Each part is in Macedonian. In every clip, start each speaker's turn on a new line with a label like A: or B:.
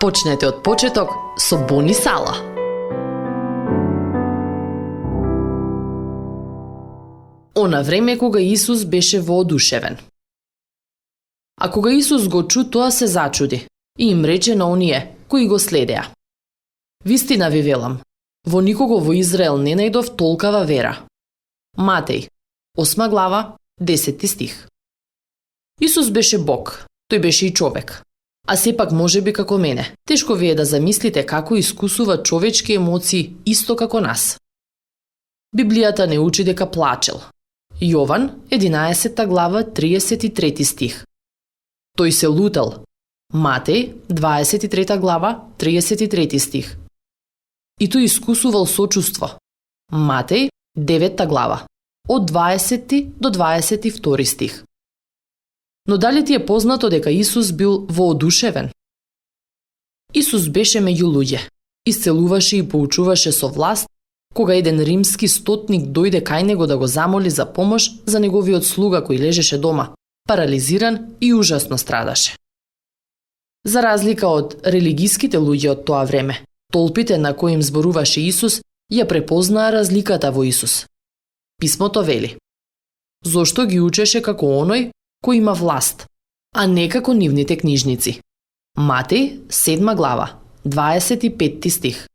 A: Почнете од почеток со Бони Сала. Она време кога Исус беше воодушевен. А кога Исус го чу тоа, се зачуди и им рече на оние кои го следеа: Вистина ви велам, во никого во Израел не најдов толкава вера. Матеј, 8 глава, 10 стих. Исус беше Бог, тој беше и човек. А сепак можеби како мене, тешко ви е да замислите како искусува човечки емоции исто како нас. Библијата не учи дека плачел. Јован, 11 глава, 33 стих. Тој се лутал. Матеј, 23 глава, 33 стих. И тој искусувал сочувство. Матеј, 9 глава, од 20 до 22 стих. Но дали ти е познато дека Исус бил воодушевен? Исус беше меѓу луѓе, исцелуваше и поучуваше со власт, кога еден римски стотник дојде кај него да го замоли за помош за неговиот слуга кој лежеше дома, парализиран и ужасно страдаше. За разлика од религиските луѓе од тоа време, толпите на кои им зборуваше Исус ја препознаа разликата во Исус. Писмото вели: зошто ги учеше како оној кој има власт, а не како нивните книжници. Матеј, 7 глава, 25 стих.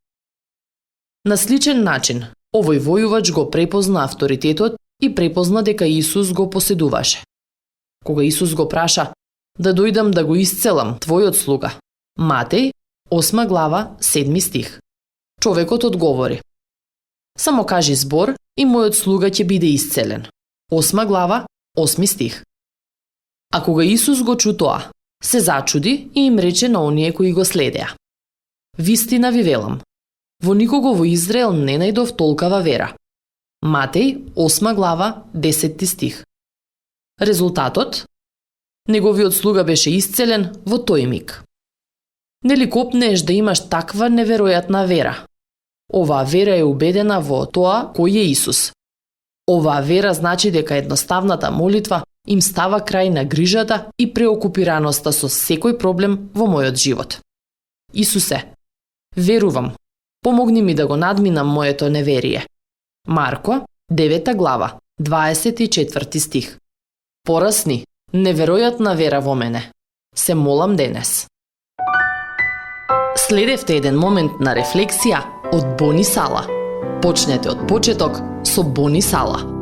A: На сличен начин, овој војувач го препозна авторитетот и препозна дека Исус го поседуваше. Кога Исус го праша: да дојдам да го исцелам твојот слуга. Матеј, 8 глава, 7 стих. Човекот одговори: само кажи збор и мојот слуга ќе биде исцелен. 8 глава, 8 стих. А кога Исус го чу тоа, се зачуди и им рече на оние кои го следеа: Вистина ви велам, во никого во Израел не најдов толкава вера. Матеј, 8 глава, 10 стих. Резултатот? Неговиот слуга беше исцелен во тој миг. Нели копнееш да имаш таква неверојатна вера? Оваа вера е убедена во тоа кој е Исус. Оваа вера значи дека едноставната молитва им става крај на грижата и преокупираноста со секој проблем во мојот живот. Исусе, верувам, помогни ми да го надминам моето неверие. Марко, 9 глава, 24 стих. Порасни неверојатна вера во мене. Се молам денес. Следевте еден момент на рефлексија од Бони Сала. Почнете од почеток со Бони Сала.